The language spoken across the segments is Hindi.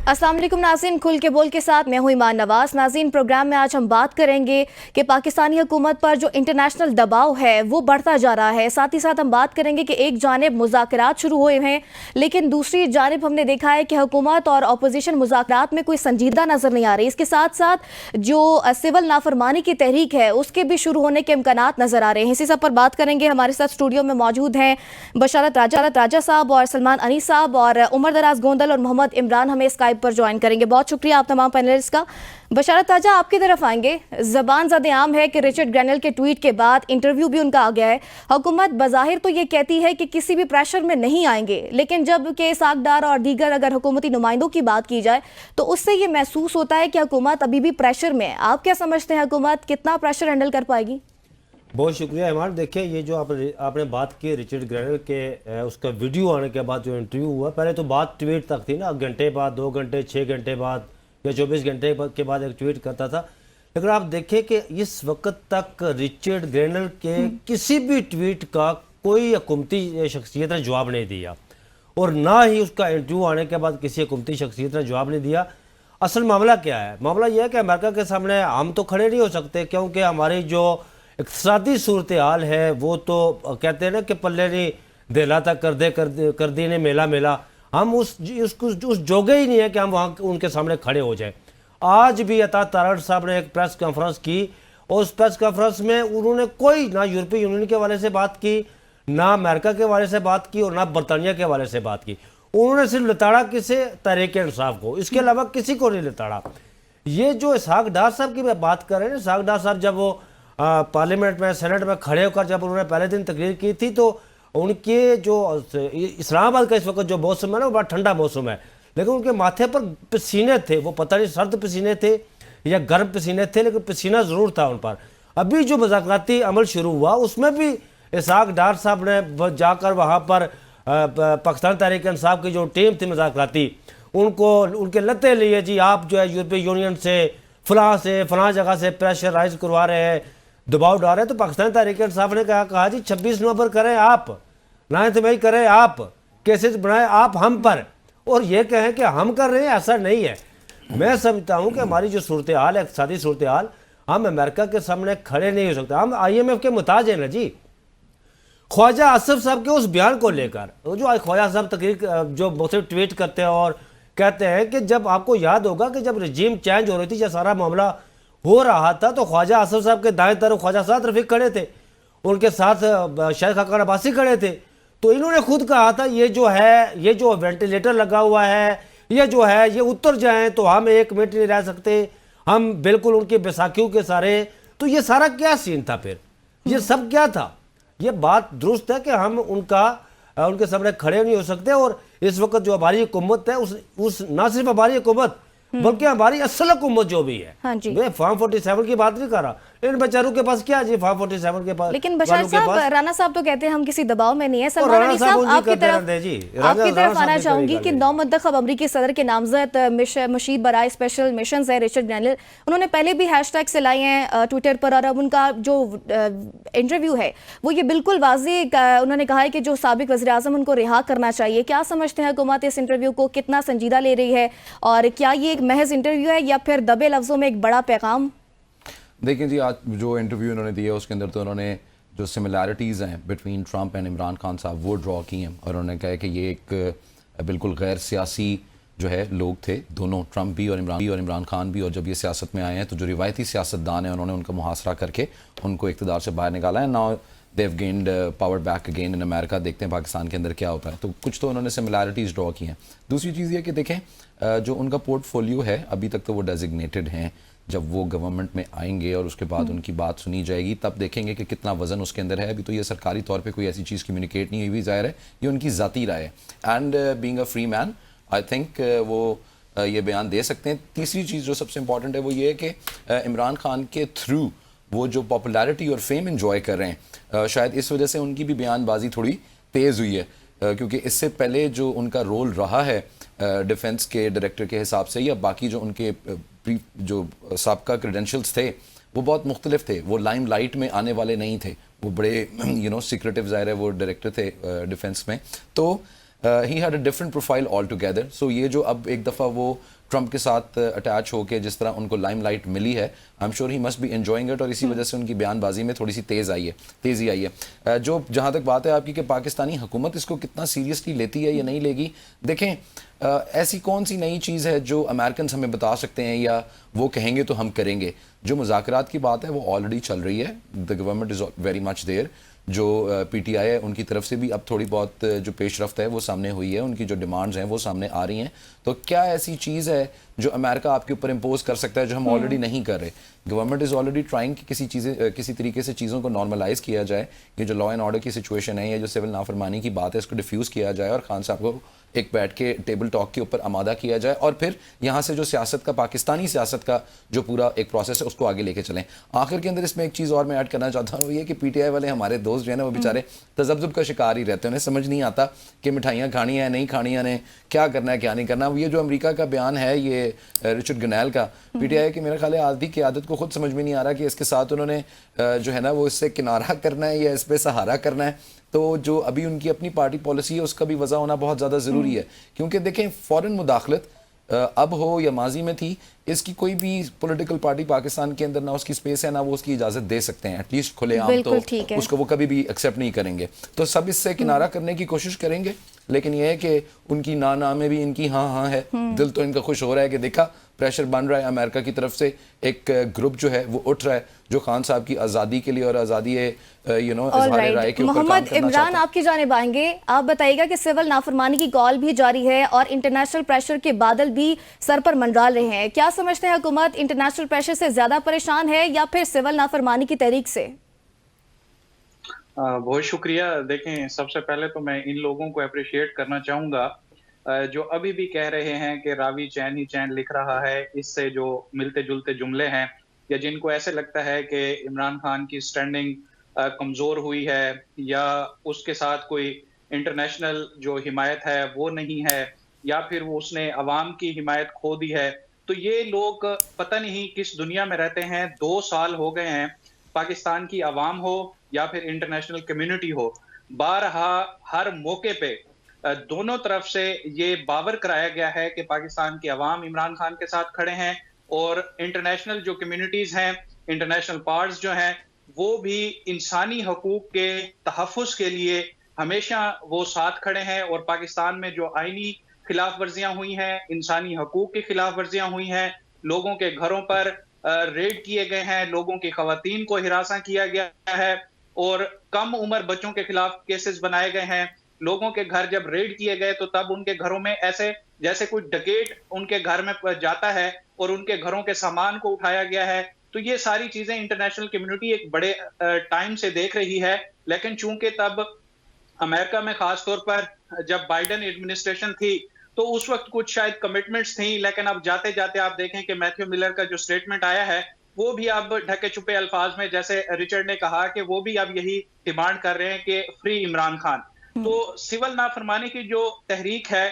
अस्सलाम वालेकुम नाज़रीन, खुल के बोल के साथ मैं हूं ईमान नवाज। नाज़रीन, प्रोग्राम में आज हम बात करेंगे कि पाकिस्तानी हुकूमत पर जो इंटरनेशनल दबाव है वो बढ़ता जा रहा है। साथ ही साथ हम बात करेंगे कि एक जानिब मुज़ाकरात शुरू हुए हैं, लेकिन दूसरी जानिब हमने देखा है कि हुकूमत और अपोजिशन मुज़ाकरात में कोई संजीदा नज़र नहीं आ रही। इसके साथ साथ जो सिविल नाफरमानी की तहरीक है उसके भी शुरू होने के इम्कानात नज़र आ रहे हैं। इसी सब पर बात करेंगे। हमारे साथ स्टूडियो में मौजूद हैं बशारत राजा साहब और सलमान अनी साहब, और उमर दराज गोंदल और मोहम्मद इमरान हमें स्काइप पर ज्वाइन करेंगे। बहुत शुक्रिया आप तमाम पैनलिस्ट का। बशारत राजा, आपकी तरफ आएंगे। जबान ज़द आम है कि रिचर्ड ग्रैनल के ट्वीट के बाद इंटरव्यू भी उनका आ गया है। हुकूमत बज़ाहिर तो ये कहती है कि किसी भी प्रेशर में नहीं आएंगे, लेकिन जब के सागदार और दीगर अगर हुकूमती नुमाइंदों की बात की जाए तो उससे ये महसूस होता है कि हुकूमत अभी भी प्रेशर में है। आप क्या समझते हैं, हुकूमत कितना प्रेशर हैंडल कर पाएगी? बहुत शुक्रिया इमाम। देखिए, ये जो आपने बात की रिचर्ड ग्रैनल के उसका वीडियो आने के बाद जो इंटरव्यू हुआ, पहले तो बात ट्वीट तक थी ना, घंटे बाद, 2 घंटे, 6 घंटे बाद या 24 घंटे के बाद एक ट्वीट करता था। लेकिन आप देखें कि इस वक्त तक रिचर्ड ग्रैनल के किसी भी ट्वीट का कोई हुकूमती शख्सियत ने जवाब नहीं दिया, और ना ही उसका इंटरव्यू आने के बाद किसी हुकूमती शख्सियत ने जवाब नहीं दिया। असल मामला क्या है? मामला यह है कि अमेरिका के सामने हम तो खड़े नहीं हो सकते, क्योंकि हमारी जो इक़्तिसादी सूरत हाल है वो तो कहते हैं ना कि पल्ले नहीं देला तक कर दी ने मेला मेला। हम उस जोगे ही नहीं है कि हम वहाँ उनके सामने खड़े हो जाए। आज भी अता तारड़ साहब ने एक प्रेस कॉन्फ्रेंस की, और उस प्रेस कॉन्फ्रेंस में उन्होंने कोई ना यूरोपीय यूनियन के हवाले से बात की, ना अमेरिका के हवाले से बात की, और ना बरतानिया के हवाले से बात की। उन्होंने सिर्फ लताड़ा किसे? तहरीक इंसाफ को, इसके अलावा किसी को नहीं लताड़ा। ये जो इसहाक डार साहब की बात कर रहे हैं, इसहाक डार साहब जब वो पार्लियामेंट में, सेनेट में खड़े होकर जब उन्होंने पहले दिन तकरीर की थी, तो उनके जो इस्लामाबाद का इस वक्त जो मौसम है ना वो बड़ा ठंडा मौसम है, लेकिन उनके माथे पर पसीने थे। वो पता नहीं सर्द पसीने थे या गर्म पसीने थे, लेकिन पसीना ज़रूर था उन पर। अभी जो मुज़ाकराती अमल शुरू हुआ उसमें भी इसहाक डार साहब ने जाकर वहाँ पर पाकिस्तान तहरीक इंसाफ की जो टीम थी मुज़ाकराती, उनको उनके लते लिए, जी आप जो है यूरोपीय यूनियन से फलां जगह से प्रेशराइज करवा रहे हैं, दबाव डाल रहे हैं। तो पाकिस्तान तहरीक इंसाफ ने कहा जी 26 नवंबर करें आप, 9 मई करें आप, केसेस बनाए आप हम पर, और ये कहें कि हम कर रहे हैं, ऐसा नहीं है। मैं समझता हूँ कि हमारी जो सूरत हाल है, इक़्तिसादी सूरत हाल, हम अमेरिका के सामने खड़े नहीं हो सकते। हम IMF के मुताज हैं ना जी। ख्वाजा आसिफ साहब के उस बयान को लेकर, जो ख्वाजा साहब तकरीर जो मुझसे ट्वीट करते हैं और कहते हैं कि जब आपको याद होगा कि जब रजीम चेंज हो रही थी, जब सारा मामला हो रहा था, तो ख्वाजा आसिफ साहब के दाएं तरफ ख्वाजा साद रफीक खड़े थे, उनके साथ शेख खाकान अब्बासी खड़े थे। तो इन्होंने खुद कहा था ये जो वेंटिलेटर लगा हुआ है, ये जो है ये उतर जाएं तो हम 1 मिनट नहीं रह सकते, हम बिल्कुल उनके बैसाखियों के सारे। तो ये सारा क्या सीन था? फिर ये सब क्या था? ये बात दुरुस्त है कि हम उनके सामने खड़े नहीं हो सकते। और इस वक्त जो हमारी हुकूमत है उस ना सिर्फ हमारी हुकूमत बल्कि हमारी असल हुकूमत जो भी है, हाँ जी, मैं फॉर्म 47 की बात नहीं कर रहा, इन बेचारों के पास क्या जी फॉर्म 47 के पास। लेकिन बशार साहब, राना साहब तो कहते हैं हम किसी दबाव में नहीं है। सलमान अली साहब, आपकी तरफ आना चाहूंगी कि 9 मंतखब अमरीकी सदर के नामजद मशीद बराए स्पेशल मिशन है रिचर्ड ग्रैनल, उन्होंने पहले भी हैशटैग से लाए हैं ट्विटर पर, और अब उनका जो इंटरव्यू है वो ये बिल्कुल वाज़ेह उन्होंने कहा है कि जो साबिक वज़ीर आज़म उनको रिहा करना चाहिए। क्या समझते हैं हुकूमत इस इंटरव्यू को कितना संजीदा ले रही है, और क्या ये एक महज इंटरव्यू है या फिर दबे लफ्जों में एक बड़ा पैगाम? देखिए जी, आज जो इंटरव्यू उन्होंने दिया उसके अंदर तो उन्होंने जो सिमिलैरिटीज़ हैं between Trump and Imran Khan साहब वो ड्रॉ की हैं, और उन्होंने कहा कि ये एक बिल्कुल गैर सियासी जो है लोग थे, दोनों ट्रंप भी और इमरान खान भी, और जब ये सियासत में आए हैं तो जो रिवायती सियासतदान हैं उन्होंने उनका मुहासरा करके उनको इक़्तिदार से बाहर निकाला है। Now they have gained power back again in America. देखते हैं पाकिस्तान के अंदर क्या होता है। तो कुछ तो उन्होंने सिमिलैरिटीज़ ड्रॉ की हैं। दूसरी चीज़ ये कि देखें जो उनका पोर्टफोलियो है अभी तक तो वो डेजिग्नेटेड हैं, जब वो गवर्नमेंट में आएंगे और उसके बाद उनकी बात सुनी जाएगी तब देखेंगे कि कितना वजन उसके अंदर है। अभी तो ये सरकारी तौर पे कोई ऐसी चीज़ कम्युनिकेट नहीं हुई, ज़ाहिर है ये उनकी ज़ाती राय है। And being a free man I think वो ये बयान दे सकते हैं। तीसरी चीज़ जो सबसे इंपॉर्टेंट है वो ये है कि इमरान खान के थ्रू वो जो पॉपुलैरिटी और फेम इंजॉय कर रहे हैं, शायद इस वजह से उनकी भी बयानबाजी थोड़ी तेज़ हुई है, क्योंकि इससे पहले जो उनका रोल रहा है डिफेंस के डायरेक्टर के हिसाब से या बाकी जो उनके जो साबका क्रेडेंशियल्स थे वो बहुत मुख्तलिफ थे। वो लाइम लाइट में आने वाले नहीं थे, वो बड़े सीक्रेटिव ज़ाहिर है वो डायरेक्टर थे डिफेंस में, तो he had a different profile all together. So ये जो अब एक दफ़ा वो ट्रंप के साथ अटैच होकर जिस तरह उनको लाइमलाइट मिली है, I am sure he must be enjoying it, और इसी वजह से उनकी बयानबाजी में थोड़ी सी तेज़ी आई है। जो जहाँ तक बात है आपकी कि पाकिस्तानी हुकूमत इसको कितना सीरियसली लेती है या नहीं लेगी, देखें ऐसी कौन सी नई चीज़ है जो अमेरिकन हमें बता सकते हैं या वो कहेंगे तो हम करेंगे। जो मुज़ाकरात की बात है वो ऑलरेडी चल रही है, the government is very much there. जो पीटीआई है उनकी तरफ से भी अब थोड़ी बहुत जो पेशरफ्त है वो सामने हुई है, उनकी जो डिमांड्स हैं वो सामने आ रही हैं। तो क्या ऐसी चीज़ है जो अमेरिका आपके ऊपर इम्पोज कर सकता है जो हम ऑलरेडी नहीं कर रहे? गवर्नमेंट इज़ ऑलरेडी ट्राइंग कि किसी तरीके से चीज़ों को नॉर्मलाइज किया जाए। ये जो लॉ एंड ऑर्डर की सिचुएशन है या जो सिविल नाफरमानी की बात है इसको डिफ्यूज़ किया जाए और खान साहब को एक बैठ के टेबल टॉक के ऊपर आमादा किया जाए, और फिर यहाँ से जो सियासत का, पाकिस्तानी सियासत का जो पूरा एक प्रोसेस है उसको आगे लेके चलें। आखिर के अंदर इसमें एक चीज़ और मैं ऐड करना चाहता हूँ, ये कि पीटीआई वाले हमारे दोस्त जो है ना वो बेचारे तजब्जुब का शिकार ही रहते हैं। उन्हें समझ नहीं आता कि मिठाइयाँ खानी है नहीं खानी है, ने क्या करना है क्या नहीं करना। ये जो अमेरिका का बयान है ये रिचर्ड गनैल का, पीटीआई की मेरे ख्याल है आधी की आदत को खुद समझ में नहीं आ रहा कि इसके साथ उन्होंने जो है ना वो इससे किनारा करना है या इस पर सहारा करना है। तो जो अभी उनकी अपनी पार्टी पॉलिसी है उसका भी वजह होना बहुत ज़्यादा ज़रूरी है, क्योंकि देखें फ़ौरन मुदाखलत अब हो या माजी में थी, इसकी कोई भी पॉलिटिकल पार्टी पाकिस्तान के अंदर ना उसकी स्पेस है ना वो उसकी इजाज़त दे सकते हैं, एटलीस्ट खुलेआम तो उसको वो कभी भी एक्सेप्ट नहीं करेंगे। तो सब इससे किनारा करने की कोशिश करेंगे, लेकिन यह है कि उनकी ना में भी इनकी हाँ है। दिल तो इनका खुश हो रहा है कि देखा प्रेशर बन रहा है अमेरिका की तरफ से, एक ग्रुप जो है वो उठ रहा है जो खान साहब की आज़ादी के लिए और आज़ादी इज़हार राय के ऊपर मोहम्मद इमरान आपकी जानिब आएंगे। आप बताइएगा कि सिविल नाफरमानी की कॉल भी जारी है और इंटरनेशनल प्रेशर के बादल भी सर पर मंडराल रहे हैं। क्या समझते हैं हुकूमत इंटरनेशनल प्रेशर से ज्यादा परेशान है या फिर सिविल नाफरमानी की तहरीक से? बहुत शुक्रिया। देखें, सबसे पहले तो मैं इन लोगों को अप्रिशिएट करना चाहूँगा जो अभी भी कह रहे हैं कि रावी चैन ही चैन लिख रहा है। इससे जो मिलते जुलते जुमले हैं या जिनको ऐसे लगता है कि इमरान खान की स्टैंडिंग कमज़ोर हुई है या उसके साथ कोई इंटरनेशनल जो हिमायत है वो नहीं है या फिर वो उसने अवाम की हिमायत खो दी है, तो ये लोग पता नहीं किस दुनिया में रहते हैं। 2 साल हो गए हैं, पाकिस्तान की अवाम हो या फिर इंटरनेशनल कम्युनिटी हो, बारहा हर मौके पे दोनों तरफ से ये बावर कराया गया है कि पाकिस्तान की अवाम इमरान खान के साथ खड़े हैं और इंटरनेशनल जो कम्युनिटीज हैं, इंटरनेशनल पार्ट्स जो हैं, वो भी इंसानी हकूक के तहफ़्फ़ुज़ के लिए हमेशा वो साथ खड़े हैं। और पाकिस्तान में जो आईनी खिलाफ वर्जियां हुई हैं, इंसानी हकूक की खिलाफ वर्जियां हुई हैं, लोगों के घरों पर रेड किए गए हैं, लोगों की खवातीन को हिरासा किया गया है और कम उम्र बच्चों के खिलाफ केसेस बनाए गए हैं। लोगों के घर जब रेड किए गए तो तब उनके घरों में ऐसे जैसे कोई डकैत उनके घर में जाता है और उनके घरों के सामान को उठाया गया है। तो ये सारी चीजें इंटरनेशनल कम्युनिटी एक बड़े टाइम से देख रही है, लेकिन चूंकि तब अमेरिका में खास तौर पर जब बाइडेन एडमिनिस्ट्रेशन थी तो उस वक्त कुछ शायद कमिटमेंट्स थी, लेकिन अब जाते जाते आप देखें कि मैथ्यू मिलर का जो स्टेटमेंट आया है वो भी अब ढके छुपे अल्फाज में, जैसे रिचर्ड ने कहा कि वो भी अब यही डिमांड कर रहे हैं कि फ्री इमरान खान। तो सिविल नाफरमानी की जो तहरीक है,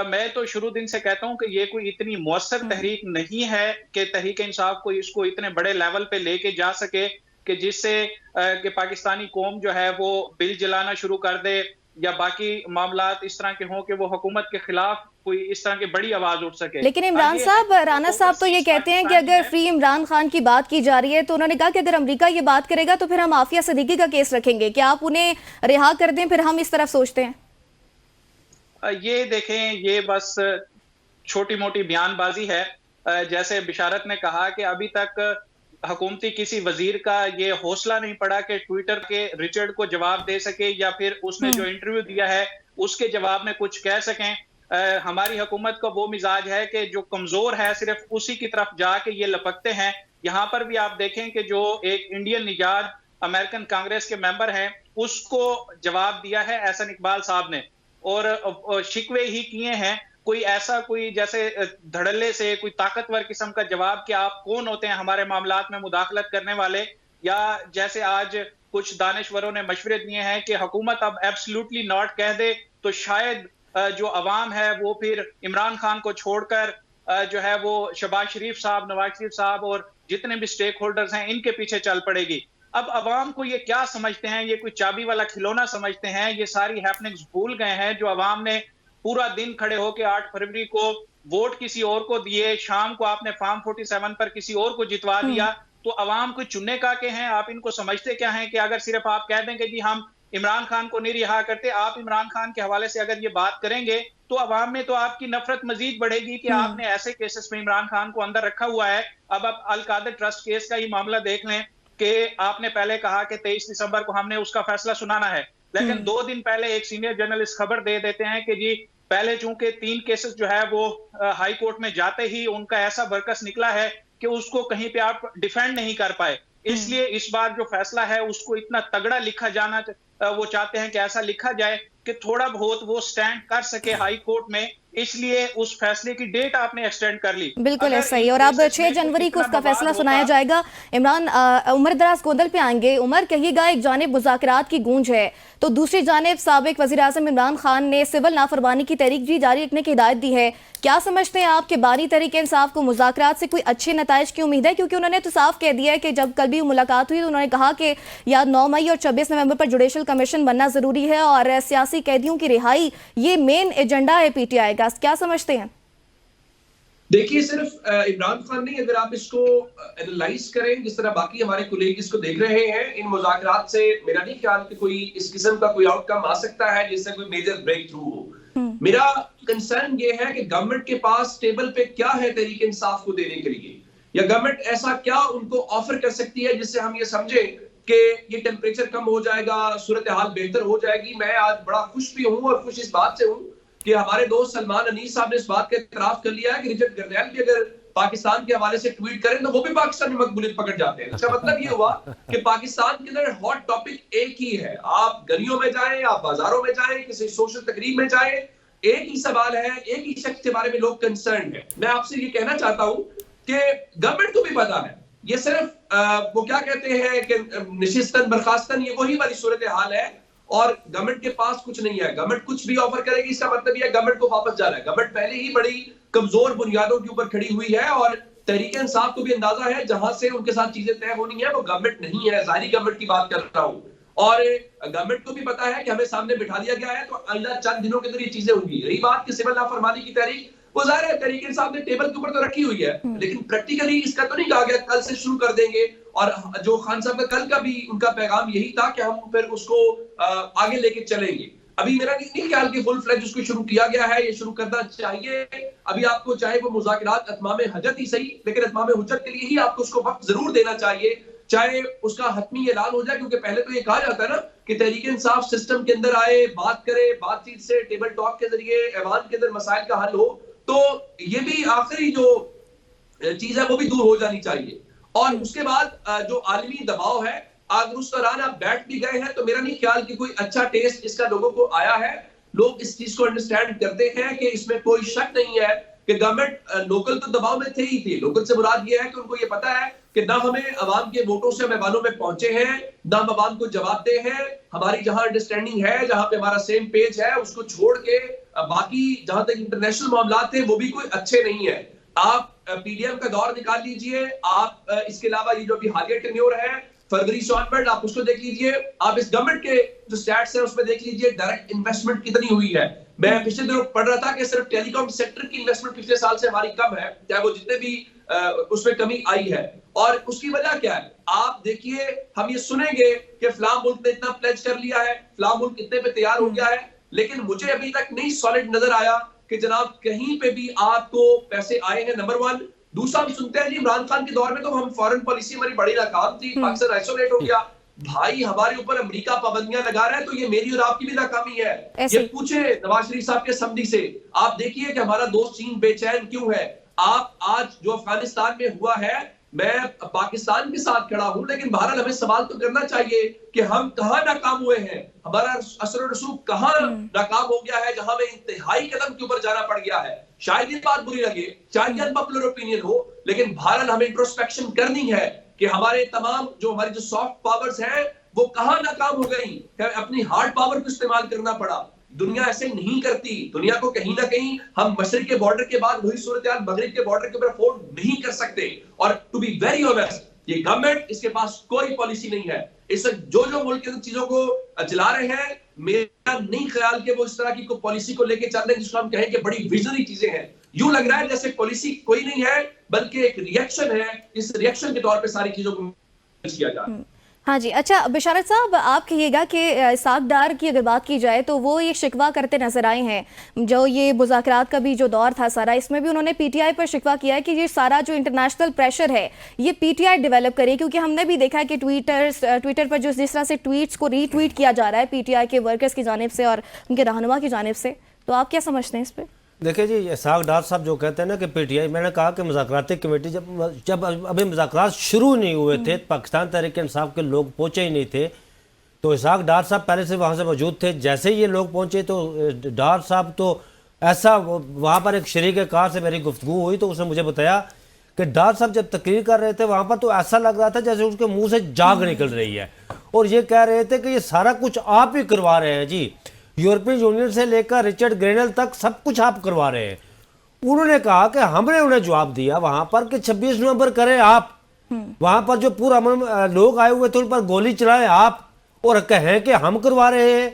मैं तो शुरू दिन से कहता हूं कि ये कोई इतनी मौसर तहरीक नहीं है कि तहरीक इंसाफ को इसको इतने बड़े लेवल पे लेके जा सके कि जिससे कि पाकिस्तानी कौम जो है वो बिल जलाना शुरू कर दे या बाकी मामलात इस तरह के हों कि वो हुकूमत के खिलाफ कोई इस तरह की बड़ी आवाज उठ सके। लेकिन इमरान साहब, राना साहब तो ये कहते हैं कि अगर फ्री इमरान खान की बात की जा रही है तो उन्होंने कहा कि अगर अमेरिका ये बात करेगा तो फिर हम आफिया सिद्दीकी का केस रखेंगे, क्या आप उन्हें रिहा कर दें? फिर हम इस तरफ सोचते हैं। ये देखें, ये बस छोटी मोटी बयानबाजी है। जैसे बिशारत ने कहा कि अभी तक हुकूमती किसी वजीर का ये हौसला नहीं पड़ा कि ट्विटर के रिचर्ड को जवाब दे सके या फिर उसने जो इंटरव्यू दिया है उसके जवाब में कुछ कह सकें। हमारी हुकूमत का वो मिजाज है कि जो कमजोर है सिर्फ उसी की तरफ जाके ये लपकते हैं। यहाँ पर भी आप देखें कि जो एक इंडियन निजाद अमेरिकन कांग्रेस के मेंबर हैं उसको जवाब दिया है एहसन इकबाल साहब ने और शिकवे ही किए हैं। कोई ऐसा कोई जैसे धड़ल्ले से कोई ताकतवर किस्म का जवाब कि आप कौन होते हैं हमारे मामलात में मुदाखलत करने वाले, या जैसे आज कुछ दानिश्वरों ने मशवरे दिए हैं कि हुकूमत अब एब्सोल्युटली नॉट कह दे तो शायद जो अवाम है वो फिर इमरान खान को छोड़कर जो है वो शहबाज शरीफ साहब, नवाज शरीफ साहब और जितने भी स्टेक होल्डर्स हैं इनके पीछे चल पड़ेगी। अब अवाम को ये क्या समझते हैं, ये कोई चाबी वाला खिलौना समझते हैं, ये सारी हैपनिंग्स भूल गए हैं जो अवाम ने पूरा दिन खड़े होकर 8 फरवरी को वोट किसी और को दिए, शाम को आपने फॉर्म 47 पर किसी और को जितवा दिया, तो अवाम को चुनने का के हैं? आप इनको समझते क्या हैं कि अगर सिर्फ आप कह देंगे कि हम इमरान खान को नहीं रिहा करते, आप इमरान खान के हवाले से अगर ये बात करेंगे तो अवाम में तो आपकी नफरत मजीद बढ़ेगी कि आपने ऐसे केसेस में इमरान खान को अंदर रखा हुआ है। अब आप अल-कादर ट्रस्ट केस का ही मामला देख लें कि आपने पहले कहा कि 23 दिसंबर को हमने उसका फैसला सुनाना है, लेकिन 2 दिन पहले एक सीनियर जर्नलिस्ट खबर दे देते हैं कि जी पहले चूंकि 3 केसेस जो है वो हाई कोर्ट में जाते ही उनका ऐसा बरकस निकला है कि उसको कहीं पे आप डिफेंड नहीं कर पाए, इसलिए इस बार जो फैसला है उसको इतना तगड़ा लिखा जाना, वो चाहते हैं कि ऐसा लिखा जाए कि थोड़ा बहुत वो स्टैंड कर सके हाई कोर्ट में, इसलिए उस फैसले की डेट आपने एक्सटेंड कर ली। बिल्कुल ऐसा ही। और अब 6 जनवरी को उसका फैसला सुनाया जाएगा। इमरान उमर दराज गोंदल पे आएंगे। उमर, कहिएगा, एक जानिब मुज़ाकरात की गूंज है तो दूसरी जानिब साबिक वज़ीर आज़म इमरान खान ने सिविल नाफरमानी की तहरीक भी जारी रखने की हिदायत दी है। क्या समझते हैं आप कि बानी तहरीक इंसाफ को मुज़ाकरात से कोई अच्छे नताइज की उम्मीद है? क्योंकि उन्होंने तो साफ कह दिया है कि जब कल भी मुलाकात हुई तो उन्होंने कहा कि या 9 मई और 26 नवंबर पर जुडिशल कमीशन बनना जरूरी है और सियासी कैदियों की रिहाई ये मेन एजेंडा है पीटीआई का। क्या समझते हैं? देखिए, सिर्फ इमरान खान नहीं, अगर आप इसको एनालाइज करें जिस तरह बाकी हमारे कोलीग इसको देख रहे हैं, इन मुज़ाकरात से मेरा नहीं ख्याल कि कोई इस किस्म का कोई आउटकम आ सकता है जिससे कोई मेजर ब्रेक थ्रू हो। मेरा कंसर्न ये है कि गवर्नमेंट के पास टेबल पे क्या है तहरीक इंसाफ को देने के लिए, या गवर्नमेंट ऐसा क्या उनको ऑफर कर सकती है जिससे हम ये समझे कि ये टेम्परेचर कम हो जाएगा, सूरत हाल बेहतर हो जाएगी। मैं आज बड़ा खुश भी हूँ और खुश इस बात से हूँ कि हमारे दोस्त सलमान अनीस साहब ने इस बात का इतराफ कर लिया है कि रिचर्ड गर्नैल भी अगर पाकिस्तान के हवाले से ट्वीट करें तो वो भी पाकिस्तान में मकबूलियत पकड़ जाते हैं। इसका मतलब ये हुआ कि पाकिस्तान के अंदर हॉट टॉपिक एक ही है। आप गलियों में जाएं, आप बाजारों में जाएं, किसी सोशल तकरीब में जाएं, एक ही सवाल है, एक ही शख्स के बारे में लोग कंसर्न है। मैं आपसे ये कहना चाहता हूं कि गवर्नमेंट को भी पता है, ये सिर्फ वो क्या कहते हैं कि निशिस्तन बर्खास्तन, ये वही वाली सूरत हाल है और गवर्नमेंट के पास कुछ नहीं है। गवर्नमेंट कुछ भी ऑफर करेगी इसका मतलब यह गवर्नमेंट को वापस जाना है। गवर्नमेंट पहले ही बड़ी कमजोर बुनियादों के ऊपर खड़ी हुई है और तहरीक इंसाफ को भी अंदाजा है जहां से उनके साथ चीजें तय होनी है वो गवर्नमेंट नहीं है, जाहिर गवर्नमेंट की बात कर रहा हूं। और गवर्नमेंट को भी पता है कि हमें सामने बिठा दिया गया है तो आइंदा चंद दिनों के अंदर ये चीजें होंगी। रही बात कि सिविल नाफरमानी की तहरीक, वो जाहिर है तहरीक इंसाफ ने टेबल के ऊपर तो रखी हुई है, लेकिन प्रैक्टिकली इसका तो नहीं कहा गया कल से शुरू कर देंगे। और जो खान साहब का कल का भी उनका पैगाम यही था कि हम फिर उसको आगे लेके चलेंगे। अभी मेरा नहीं ख्याल कि फुल फ्लेज उसको शुरू किया गया है, ये शुरू करना चाहिए। अभी आपको चाहे वो मुज़ाकरात अतमाम हजत ही सही, लेकिन अतमाम हुज्जत के लिए ही आपको उसको वक्त जरूर देना चाहिए, चाहे उसका हतमी ऐलान हो जाए। क्योंकि पहले तो ये कहा जाता है ना कि तहरीक इंसाफ सिस्टम के अंदर आए, बात करे, बातचीत से, टेबल टॉक के जरिए ऐवान के अंदर मसाइल का हल हो, तो ये भी आखिरी जो चीज है वो भी दूर हो जानी चाहिए। और उसके बाद जो आलमी दबाव है, अगर उस दौरान आप बैठ भी गए हैं तो मेरा नहीं ख्याल कि कोई अच्छा टेस्ट इसका लोगों को आया है। लोग इस चीज को अंडरस्टैंड करते हैं कि इसमें कोई शक नहीं है कि गवर्नमेंट लोकल तो दबाव में थे ही थे। लोकल से मुराद ये है कि उनको ये पता है कि ना हमें अवाम के वोटों से हम ऐवानों में पहुंचे हैं, ना हम अवाम को जवाब दे हैं। हमारी जहां अंडरस्टैंडिंग है, जहां पे हमारा सेम पेज है, उसको छोड़ के बाकी जहां तक इंटरनेशनल मामला थे वो भी कोई अच्छे नहीं है। आप पीडीएम का दौर निकाल लीजिए, आप इसके अलावा ये जो अभी हालिया टेन्योर है फरवरी से ऑनवर्ड, आप उसको देख लीजिए। आप इस गवर्नमेंट के जो स्टैट्स है उसमें देख लीजिए डायरेक्ट इन्वेस्टमेंट कितनी हुई है। मैं पिछले दिनों पढ़ रहा था कि सिर्फ टेलीकॉम सेक्टर की इन्वेस्टमेंट पिछले साल से हमारी कम है, चाहे वो जितने भी उसमें कमी आई है। और उसकी वजह क्या है? आप देखिए, हम ये सुनेंगे कि फलां मुल्क ने इतना प्लेज कर लिया है, फलां मुल्क इतने पे तैयार हो गया है, लेकिन मुझे अभी तक नहीं सॉलिड नजर आया कि जनाब कहीं पे भी आपको पैसे आए हैं। नंबर 1। दूसरा, हम सुनते हैं जी इमरान खान के दौर में तो हम फॉरेन पॉलिसी हमारी बड़ी नाकाम थी, पाकिस्तान आइसोलेट हो गया। भाई, हमारे ऊपर अमेरिका पाबंदियां लगा रहा है तो ये मेरी और आपकी भी नाकामी है। ये पूछे नवाज शरीफ साहब के समधी से, आप देखिए कि हमारा दोस्त चीन बेचैन क्यों है। आप आज जो अफगानिस्तान में हुआ है, मैं पाकिस्तान के साथ खड़ा हूं, लेकिन बहरहाल हमें सवाल तो करना चाहिए कि हम कहां नाकाम हुए हैं, हमारा असर और रसूख कहां नाकाम हो गया है, जहां में इंतहाई कदम के ऊपर जाना पड़ गया है। शायद ये बात बुरी लगे, शायद ये अनपॉपुलर ओपिनियन हो, लेकिन बहरहाल हमें इंट्रोस्पेक्शन करनी है कि हमारे तमाम जो हमारी जो सॉफ्ट पावर्स हैं वो कहां नाकाम हो गई, अपनी हार्ड पावर को इस्तेमाल करना पड़ा। दुनिया ऐसे नहीं करती। दुनिया को कहीं ना कहीं हम मशरिक के बॉर्डर के बाद वही सूरत हाल मगरिब के बॉर्डर के ऊपर अफोर्ड नहीं कर सकते। और टू बी वेरी ऑनेस्ट, ये गवर्नमेंट, इसके पास कोई पॉलिसी नहीं है। इस जो जो मुल्क के चीजों को चला रहे हैं, मेरा नहीं ख्याल कि वो इस तरह की कोई पॉलिसी को लेके चल रहे हैं जिसको हम कहें कि बड़ी विजनरी चीजें हैं। यूं लग रहा है जैसे पॉलिसी कोई नहीं है, बल्कि एक रिएक्शन है। इस रिएक्शन के तौर पे सारी चीजों को किया जा रहा है। हाँ जी। अच्छा बिशारत साहब, आप कहिएगा कि इसाक डार की अगर बात की जाए तो वो ये शिकवा करते नजर आए हैं, जो ये मुज़ाकरात का भी जो दौर था सारा, इसमें भी उन्होंने पीटीआई पर शिकवा किया है कि ये सारा जो इंटरनेशनल प्रेशर है ये पीटीआई डेवलप करे, क्योंकि हमने भी देखा है कि ट्विटर पर जिस तरह से ट्वीट्स को रीट्वीट किया जा रहा है पीटीआई के वर्कर्स की जानिब से और उनके रहनुमा की जानिब से, तो आप क्या समझते हैं इस पर? देखिए जी, इसाक डार साहब जो कहते हैं ना कि पीटीआई, मैंने कहा कि मुज़ाकराती कमेटी जब अभी मुज़ाकरात शुरू नहीं हुए थे, पाकिस्तान तहरीक इंसाफ के लोग पहुंचे ही नहीं थे, तो इसाक डार साहब पहले से वहाँ से मौजूद थे। जैसे ही ये लोग पहुंचे तो डार साहब तो ऐसा, वहाँ पर एक शरीक कार से मेरी गुफ्तगू हुई तो उसने मुझे बताया कि डार साहब जब तकरीर कर रहे थे वहाँ पर तो ऐसा लग रहा था जैसे उसके मुँह से जाग निकल रही है, और ये कह रहे थे कि ये सारा कुछ आप ही करवा रहे हैं जी, यूरोपियन यूनियन से लेकर रिचर्ड ग्रेनल तक सब कुछ आप करवा रहे हैं। उन्होंने कहा कि हमने उन्हें जवाब दिया वहां पर कि 26 नवंबर करें आप, वहां पर जो पूरा लोग आए हुए थे उन पर गोली चलाएं आप, और कहें कि हम करवा रहे हैं।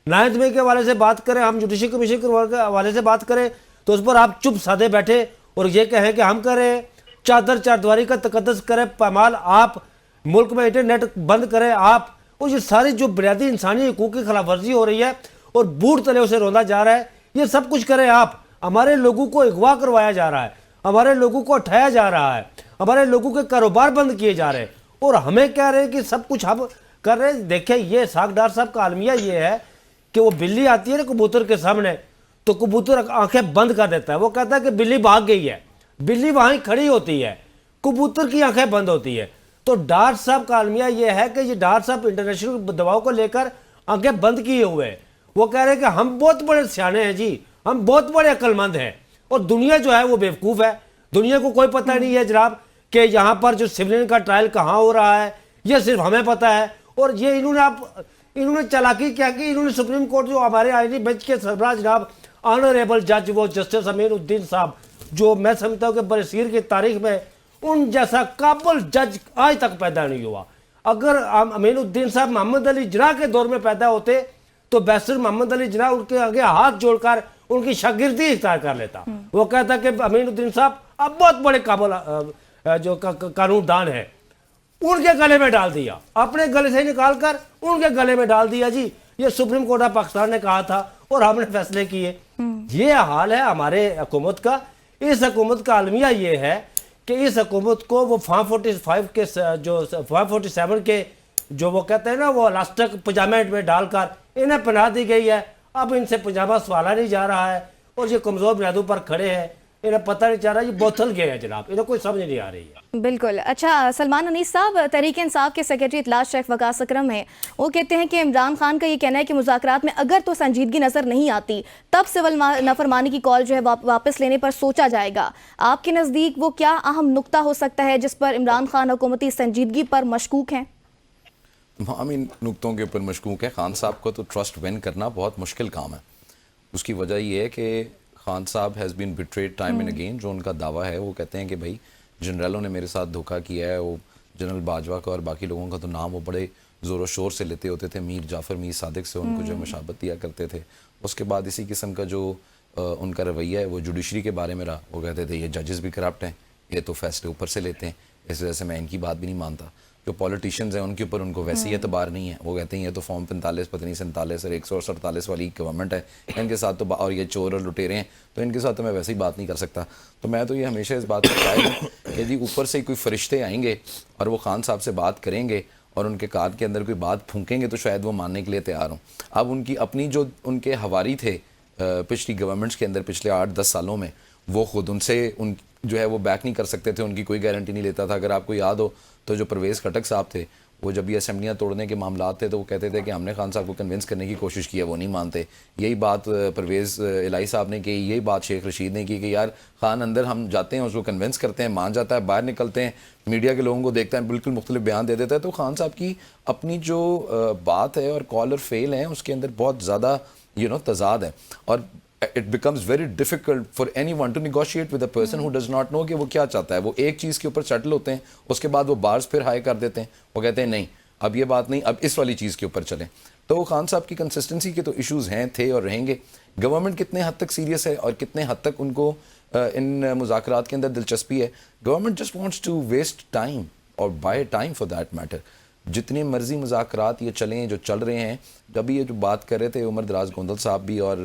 9 मई के हवाले से बात करें, हम जुडिशरी कमीशन के हवाले से बात करें तो उस पर आप चुप साधे बैठे और ये कहें कि हम करें। चादर चारदीवारी का तकद्दस करें पामाल आप, मुल्क में इंटरनेट बंद करें आप, और ये सारी जो बुनियादी इंसानी हकूक़ की खिलाफ वर्जी हो रही है और बूढ़ तले उसे रोंदा जा रहा है, ये सब कुछ करें आप। हमारे लोगों को अगवा करवाया जा रहा है, हमारे लोगों को उठाया जा रहा है, हमारे लोगों के कारोबार बंद किए जा रहे हैं, और हमें कह रहे हैं कि सब कुछ हम कर रहे हैं। देखिए, ये इसाक डार साहब का आलमिया ये है कि वो बिल्ली आती है ना कबूतर के सामने, तो कबूतर आंखें बंद कर देता है, वो कहता है कि बिल्ली भाग गई है, बिल्ली वहीं खड़ी होती है, कबूतर की आंखें बंद होती है। तो डार साहब का आलमिया ये है कि ये डार साहब इंटरनेशनल दबाव को लेकर आंखें बंद किए हुए हैं। वो कह रहे हैं कि हम बहुत बड़े सियाने हैं जी, हम बहुत बड़े अक्लमंद हैं, और दुनिया जो है वो बेवकूफ़ है। दुनिया को कोई पता नहीं है जनाब कि यहाँ पर जो सिविलियन का ट्रायल कहाँ हो रहा है, ये सिर्फ हमें पता है। और ये इन्होंने चालाकी क्या की, इन्होंने सुप्रीम कोर्ट जो हमारे आईनी बेंच के सरबराह जनाब ऑनरेबल जज वो जस्टिस अमीरुद्दीन साहब, जो मैं समझता हूँ कि बरसीर की तारीख में उन जैसा काबिल जज आज तक पैदा नहीं हुआ। अगर अमीरुद्दीन साहब मोहम्मद अली जिन्ना के दौर में पैदा होते तो बैरिस्टर मोहम्मद अली जिन्ना उनके आगे हाथ जोड़कर उनकी शागिर्दी इख्तियार कर लेता। वो कहता कि अमीरुद्दीन साहब अब बहुत बड़े काबिल जो कानूनदान है, उनके गले में डाल दिया, अपने गले से निकाल कर उनके गले में डाल दिया जी। ये सुप्रीम कोर्ट ऑफ पाकिस्तान ने कहा था और हमने फैसले किए। ये हाल है हमारे हुकूमत का। इस हुकूमत का अलमिया ये है कि इस हुकूमत को वो फॉर्म 45 के जो फॉर्म 47 के जो वो कहते हैं ना वो इलास्टिक पजामे में डालकर इन्हें पनाह दी गई है। अब इनसे पजामा सवाला नहीं जा रहा है और ये कमज़ोर बुनियादों पर खड़े हैं, इन्हें पता नहीं चल रहा, ये बोतल गए हैं जनाब, इन्हें कोई समझ नहीं आ रही है। बिल्कुल। अच्छा, सलमान अनीस साहब, तहरीक इंसाफ के सेक्रेटरी इतलात शेख वकास अकरम हैं, वो कहते हैं कि इमरान खान का ये कहना है कि मुज़ाकरात में अगर तो संजीदगी नज़र नहीं आती तब सिविल नाफरमानी की कॉल जो है वापस लेने पर सोचा जाएगा। आपके नज़दीक वो क्या अहम नुक्ता हो सकता है जिस पर इमरान खान हुकूमती संजीदगी पर मशकूक हैं? हम इन नुक्तों के ऊपर मशकूक है। खान साहब को तो ट्रस्ट विन करना बहुत मुश्किल काम है। उसकी वजह ये है कि Khan Sahab has been betrayed time and again. जो उनका दावा है वो कहते हैं कि भाई जनरलों ने मेरे साथ धोखा किया है। वो जनरल बाजवा का और बाकी लोगों का तो नाम वो बड़े ज़ोर शोर से लेते होते थे, मीर जाफ़र मीर सादिक से उनको जो मशाबत दिया करते थे। उसके बाद इसी किस्म का जो उनका रवैया है वो जुडिशरी के बारे में रहा। वो कहते थे ये जजेस भी करप्ट हैं, ये तो फैसले ऊपर से लेते हैं, इस वजह से मैं इनकी बात भी नहीं मानता। जो पॉलिटिशियंस हैं उनके ऊपर उनको वैसे ही एतबार नहीं है। वो कहते हैं ये तो फॉर्म 45 पता नहीं 47 और 147 वाली गवर्नमेंट है, इनके साथ तो और ये चोर और लुटेरे हैं तो इनके साथ तो मैं वैसे ही बात नहीं कर सकता। तो मैं तो ये हमेशा इस बात पर कायल हूँ कि यदि ऊपर से कोई फरिश्ते आएंगे और वो खान साहब से बात करेंगे और उनके कान के अंदर कोई बात फूंकेंगे तो शायद वो मानने के लिए तैयार हों। अब उनकी अपनी जो उनके हवारी थे पिछली गवर्नमेंट्स के अंदर पिछले 8-10 सालों में, वो खुद उनसे उन जो है वो बैक नहीं कर सकते थे, उनकी कोई गारंटी नहीं लेता था। अगर आपको याद हो तो जो परवेज़ खटक साहब थे, वो जब ये असेंबलियाँ तोड़ने के मामला थे तो वो कहते थे कि हमने खान साहब को कन्विंस करने की कोशिश की है, वो नहीं मानते। यही बात परवेज़ इलाही साहब ने की, यही बात शेख रशीद ने की कि यार खान अंदर हम जाते हैं, उसको कन्विंस करते हैं, मान जाता है, बाहर निकलते हैं, मीडिया के लोगों को देखता है, बिल्कुल मुख्तलिफ बयान दे देता है। तो खान साहब की अपनी जो बात है और कॉल और फेल है उसके अंदर बहुत ज़्यादा तज़ाद है। और it becomes very difficult for anyone to negotiate with a person who does not know कि वो क्या चाहता है। वो एक चीज़ के ऊपर सेटल होते हैं, उसके बाद वो बार्स फिर हाई कर देते हैं, वो कहते हैं नहीं अब ये बात नहीं, अब इस वाली चीज़ के ऊपर चलें। तो खान साहब की कंसिस्टेंसी के तो इश्यूज़ हैं, थे और रहेंगे। गवर्नमेंट कितने हद तक सीरियस है और कितने हद तक उनको इन मुज़ाकरात के अंदर दिलचस्पी है। Government just wants to waste time और buy time for that matter. जितने मर्जी मुज़ाकरात ये चलें, जो चल रहे हैं, अभी ये जो बात कर रहे थे उमर दराज गोंदल साहब भी और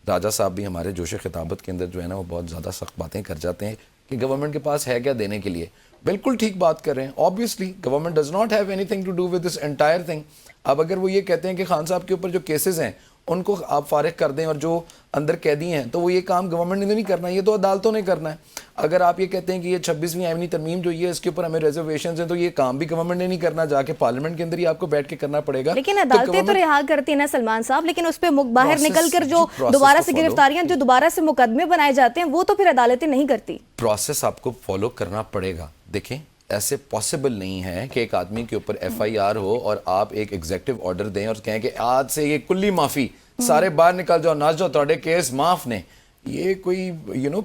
राजा साहब भी हमारे जोश खिताबत के अंदर जो है ना वो बहुत ज़्यादा सख्त बातें कर जाते हैं कि गवर्नमेंट के पास है क्या देने के लिए। बिल्कुल ठीक बात कर रहे हैं। Obviously government does not have anything to do with this entire thing. अब अगर वो ये कहते हैं कि खान साहब के ऊपर जो केसेस हैं उनको आप फारिग कर दें और जो अंदर कैदी हैं, तो वो ये काम गवर्नमेंट ने नहीं करना है, ये तो अदालतों ने करना है। अगर आप ये कहते हैं कि ये 26वीं आईनी तरमीम जो ये इसके ऊपर हमें रिजर्वेशन हैं, तो ये काम भी गवर्नमेंट ने नहीं करना, जाके पार्लियामेंट के अंदर ही आपको बैठ के करना पड़ेगा। लेकिन अदालतें तो रिहा करती है ना सलमान साहब, लेकिन उस पर बाहर निकल कर जो दोबारा से गिरफ्तारियां, जो दोबारा से मुकदमे बनाए जाते हैं, वो तो फिर अदालतें नहीं करती। प्रोसेस आपको फॉलो करना पड़ेगा। देखें, ऐसे पॉसिबल नहीं है कि एक आदमी के ऊपर FIR हो और आप एक एग्जीक्यूटिव ऑर्डर दें और कहें कि आज से ये कुल्ली माफी, सारे बाहर निकल जाओ, नाच जाओ, थोड़े केस माफ ने। ये कोई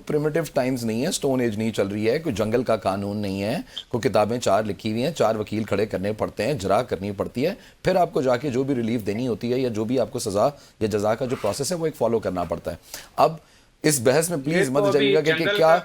प्रिमिटिव टाइम्स नहीं है, स्टोन एज नहीं चल रही है, कोई जंगल का कानून नहीं है, कोई किताबें 4 लिखी हुई हैं, 4 वकील खड़े करने पड़ते हैं, जरा करनी पड़ती है, फिर आपको जाके जो भी रिलीफ देनी होती है या जो भी आपको सज़ा या जजा का जो प्रोसेस है वो एक फॉलो करना पड़ता है। अब इस बहस में प्लीज मत जाइएगा कि क्या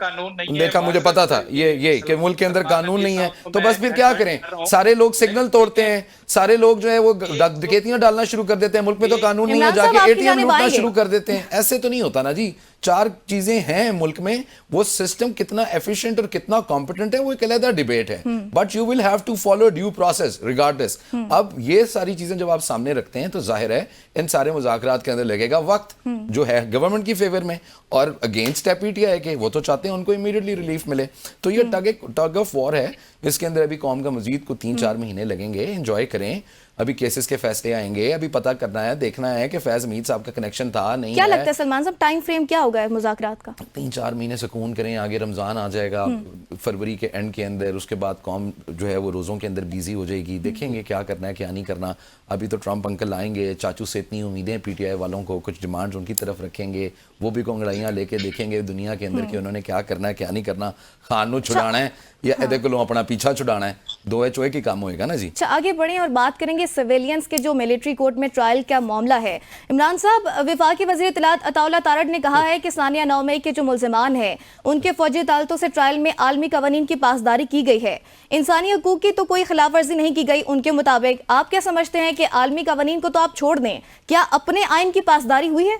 देखा, मुझे पता था ये कि मुल्क के अंदर कानून नहीं है, तो बस फिर क्या करें। सारे लोग सिग्नल तोड़ते हैं, सारे लोग जो है वो डकैतियां डालना शुरू कर देते हैं, मुल्क में तो कानून नहीं है, जाके ATM लूटना शुरू कर देते हैं। ऐसे तो नहीं होता ना जी। 4 चीजें हैं मुल्क में, वो सिस्टम कितना एफिशिएंट और कितना कॉम्पिटेंट है वो एक अलग डिबेट है, but you will have to follow due process regardless. अब ये सारी चीजें जब आप सामने रखते हैं तो जाहिर है इन सारे मुज़ाकरात के अंदर लगेगा वक्त जो है गवर्नमेंट की फेवर में, और अगेंस्ट है PTI के, वो तो चाहते हैं उनको इमीडिएटली रिलीफ मिले। तो ये टग ऑफ वॉर है, इसके अंदर अभी कौम का मजीद को 3-4 महीने लगेंगे। एंजॉय करें, अभी केसेस के फैसले आएंगे, अभी पता करना है, देखना है कि फैज मीर साहब का कनेक्शन था नहीं। क्या लगता है सलमान साहब, टाइम फ्रेम क्या होगा मुज़ाकरात का? 3-4 महीने सुकून करें, आगे रमज़ान आ जाएगा फरवरी के एंड के अंदर, उसके बाद कौम जो है वो रोज़ों के अंदर बिजी हो जाएगी, देखेंगे क्या करना है क्या नहीं करना। अभी तो ट्रंप अंकल आएंगे, चाचू से इतनी उम्मीदें PTI वालों को, कुछ डिमांड्स उनकी तरफ रखेंगे, वो भी कंगड़ाइयाँ लेके देखेंगे दुनिया के अंदर कि उन्होंने क्या करना है क्या नहीं करना, खान को छुड़ाना है या इधर को अपना पीछा छुड़ाना है, 2 चोए की काम होएगा ना जी। अच्छा, आगे बढ़ें और बात करेंगे सिविलियंस के जो मिलिट्री कोर्ट में ट्रायल का मामला है। इमरान साहब, वफाकी वज़ीर इत्तलात अताउल्लाह तारड़ ने कहा है कि सानिया नौमई के जो मुल्ज़िमान हैं उनके फौजी अदालतों से ट्रायल में आलमी कवानीन की पासदारी की गई है, इंसानी हकूक की तो कोई खिलाफ वर्जी नहीं की गई उनके मुताबिक। आप क्या समझते हैं कि आलमी कवानीन को तो आप छोड़ दें, क्या अपने आइन की पासदारी हुई है?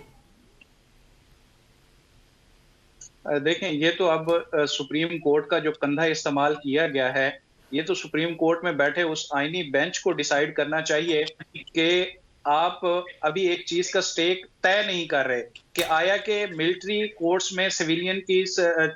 देखें, ये तो अब सुप्रीम कोर्ट का जो कंधा इस्तेमाल किया गया है, ये तो सुप्रीम कोर्ट में बैठे उस आईनी बेंच को डिसाइड करना चाहिए कि आप अभी एक चीज का स्टेक तय नहीं कर रहे कि आया कि मिलिट्री कोर्ट्स में सिविलियन की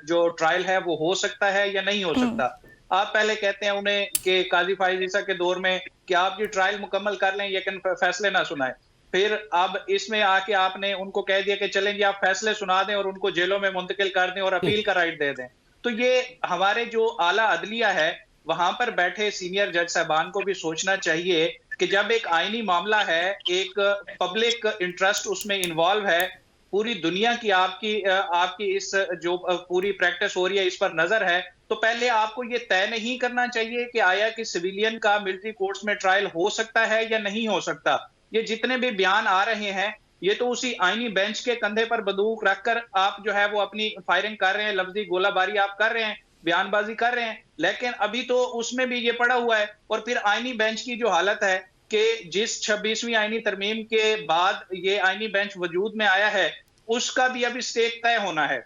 जो ट्रायल है वो हो सकता है या नहीं हो सकता। आप पहले कहते हैं उन्हें कि काजी फाइज ईसा के दौर में कि आप ये ट्रायल मुकम्मल कर लें लेकिन फैसले ना सुनाए, फिर अब इसमें आके आपने उनको कह दिया कि चलें जी आप फैसले सुना दें और उनको जेलों में मुंतकिल कर दें और अपील का राइट दे दें। तो ये हमारे जो आला अदलिया है वहां पर बैठे सीनियर जज साहबान को भी सोचना चाहिए कि जब एक आईनी मामला है, एक पब्लिक इंटरेस्ट उसमें इन्वॉल्व है, पूरी दुनिया की आपकी इस जो पूरी प्रैक्टिस हो रही है इस पर नजर है, तो पहले आपको ये तय नहीं करना चाहिए कि आया कि सिविलियन का मिलिट्री कोर्ट्स में ट्रायल हो सकता है या नहीं हो सकता। ये जितने भी बयान आ रहे हैं ये तो उसी आईनी बेंच के कंधे पर बंदूक रखकर आप जो है वो अपनी फायरिंग कर रहे हैं, लफ्जी गोलाबारी आप कर रहे हैं, बयानबाजी कर रहे हैं, लेकिन अभी तो उसमें भी ये पड़ा हुआ है। और फिर आईनी बेंच की जो हालत है कि जिस 26वीं आईनी तरमीम के बाद ये आईनी बेंच वजूद में आया है उसका भी अभी स्टेक तय होना है।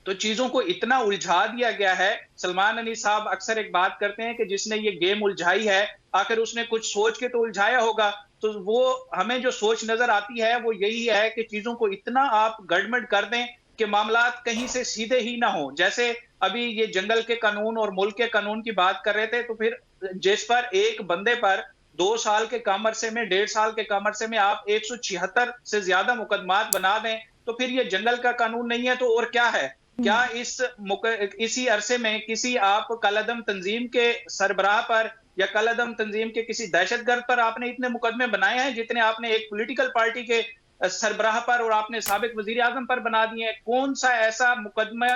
तो चीजों को इतना उलझा दिया गया है। सलमान अली साहब अक्सर एक बात करते हैं कि जिसने ये गेम उलझाई है आखिर उसने कुछ सोच के तो उलझाया होगा। तो वो हमें जो सोच नजर आती है वो यही है कि चीजों को इतना आप गड़बड़ कर दें कि मामलात कहीं से सीधे ही ना हो। जैसे अभी ये जंगल के कानून और मुल्क के कानून की बात कर रहे थे, तो फिर जिस पर एक बंदे पर 2 साल के कम अरसे में, 1.5 साल के कम अरसे में आप 176 से ज्यादा मुकदमात बना दें, तो फिर ये जंगल का कानून नहीं है तो और क्या है? क्या इसी अरसे में किसी आप कलअदम तंजीम के सरबराह पर या कलअदम तंजीम के किसी दहशतगर्द पर आपने इतने मुकदमे बनाए हैं जितने आपने एक पॉलिटिकल पार्टी के सरबराह पर और आपने साबिक वजीर आजम पर बना दिए हैं। कौन सा ऐसा मुकदमा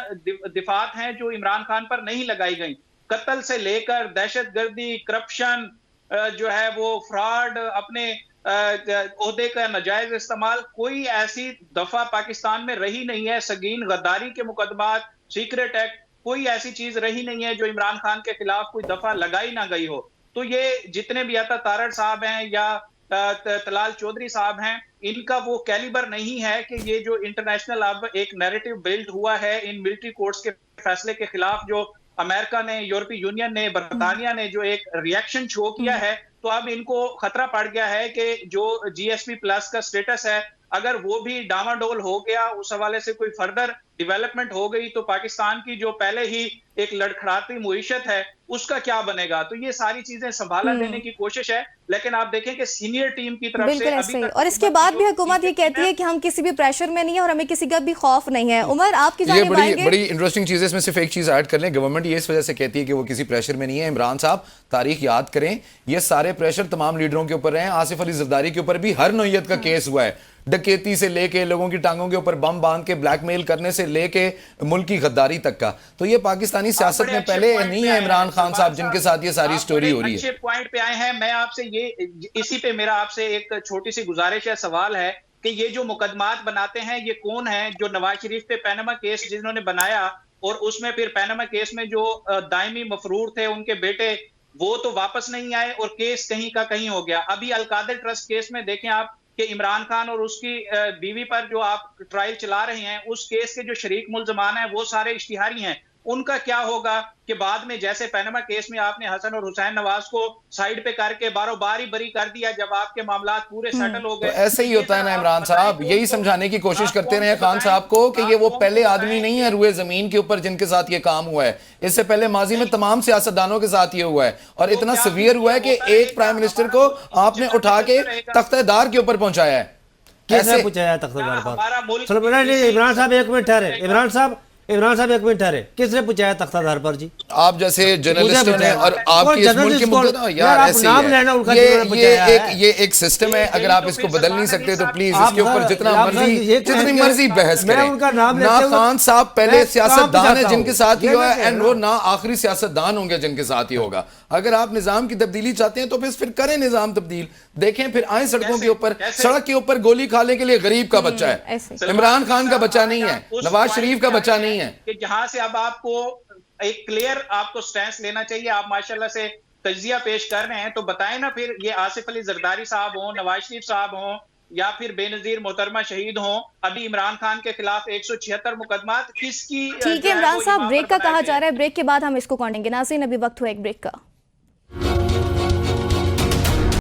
दिफात हैं जो इमरान खान पर नहीं लगाई गई? कत्ल से लेकर दहशतगर्दी, करप्शन, जो है वो फ्रॉड, अपने ओहदे का नाजायज इस्तेमाल, कोई ऐसी दफा पाकिस्तान में रही नहीं है। सगीन गद्दारी के मुकदमात, सीक्रेट एक्ट, कोई ऐसी चीज रही नहीं है जो इमरान खान के खिलाफ कोई दफा लगाई ना गई हो। तो ये जितने भी अता तारड़ साहब हैं या तलाल चौधरी साहब हैं, इनका वो कैलिबर नहीं है कि ये जो इंटरनेशनल अब एक नैरेटिव बिल्ड हुआ है इन मिलिट्री कोर्ट्स के फैसले के खिलाफ, जो अमेरिका ने, यूरोपीय यूनियन ने, बरतानिया ने जो एक रिएक्शन शो किया है, तो अब इनको खतरा पड़ गया है कि जो GSP प्लस का स्टेटस है, अगर वो भी डामाडोल हो गया, उस हवाले से कोई फर्दर डेवलपमेंट हो गई, तो पाकिस्तान की जो पहले ही एक लड़खड़ाती मुईशत है उसका क्या बनेगा? तो ये सारी चीजें संभाला देने की कोशिश है, लेकिन आप देखें कि सीनियर टीम की तरफ से बिल्कुल ऐसे अभी ही। तक और इसके बाद भी हुकूमत ये कहती है कि हम किसी भी प्रेशर में नहीं है और हमें किसी का भी खौफ नहीं है। उमर, आपकी ये जानिब आएंगे? बड़ी इंटरेस्टिंग चीज़ है। इसमें सिर्फ एक चीज़ ऐड कर लें, गवर्नमेंट ये इस वजह से कहती है कि वो किसी प्रेशर में नहीं है। इमरान साहब, तारीख याद करें, ये सारे प्रेशर तमाम लीडरों के ऊपर रहे हैं। आसिफ अली जरदारी के ऊपर भी हर नौयत का केस हुआ है, डकैती से लेके लोगों की टांगों के ऊपर बम बांध के ब्लैकमेल करने से लेके मुल्क की गद्दारी तक का। तो ये पाकिस्तानी सियासत में पहले नहीं है इमरान खान साहब जिनके साथ ये सारी स्टोरी हो रही है। अच्छे पॉइंट पे आए हैं। मैं आपसे ये, इसी पे मेरा आपसे एक छोटी सी गुजारिश है, सवाल है कि ये जो मुकदमात बनाते हैं ये कौन है? जो नवाज शरीफ पे पैनामा केस जिन्होंने बनाया और उसमें फिर पैनामा केस में जो दायमी मफरूर थे उनके बेटे, वो तो वापस नहीं आए और केस कहीं का कहीं हो गया। अभी अलकादर ट्रस्ट केस में देखें आप कि इमरान खान और उसकी बीवी पर जो आप ट्रायल चला रहे हैं, उस केस के जो शरीक मुल्जमान हैं वो सारे इश्तिहारी हैं। उनका क्या होगा कि बाद में जैसे पैनामा केस में आपने हसन और हुसैन नवाज को साइड पे करके बारो बार ही बरी कर दिया, जब आपके मामला पूरे सेटल हो गए। तो ऐसे ही होता है ना इमरान साहब, यही समझाने की कोशिश करते रहे खान साहब को कि ये वो पहले आदमी नहीं है रुए जमीन के ऊपर जिनके साथ ये काम हुआ है। इससे पहले माजी में तमाम सियासतदानों के साथ ये हुआ है और इतना सिवियर हुआ है कि एक प्राइम मिनिस्टर को आपने उठा के तख्तेदार के ऊपर पहुंचाया है। कैसे पूछा जाए तख्तेदार पर? चलो इमरान साहब एक मिनट ठहरे, इमरान साहब एक मिनट ठहरे, किसने पूछा है तख्तादार पर जी? आप जैसे जर्नलिस्ट हैं और आपके इस मुल्क के मुद्दे ना यार ऐसे ही है। ये एक सिस्टम है, अगर आप इसको बदल नहीं सकते तो प्लीज इसके ऊपर जितनी मर्जी बहस करें। ना खान साहब पहले सियासतदान है जिनके साथ ही हुआ है, एंड वो ना आखिरी सियासतदान होंगे जिनके साथ ही होगा। अगर आप निजाम की तब्दीली चाहते हैं तो फिर करें निजाम तब्दील, देखें, फिर आए सड़कों के ऊपर। सड़क के ऊपर गोली खाने के लिए गरीब का बच्चा है, इमरान खान का बच्चा नहीं है, नवाज शरीफ का बच्चा नहीं है। कि जहां से अब आपको एक क्लियर आपको स्टैंस लेना चाहिए। आप माशाल्लाह से तज्जिया पेश कर रहे हैं, तो बताएं ना फिर, ये आसिफ अली जरदारी साहब हों, नवाज शरीफ साहब हों या फिर बेनजीर मोहतरमा शहीद हों, अभी इमरान खान के खिलाफ 176 मुकदमात किसकी? ठीक है इमरान साहब, ब्रेक का कहा जा रहा है, ब्रेक के बाद हम इसको करेंगे। नाज़रीन, अभी वक्त हुआ एक ब्रेक का।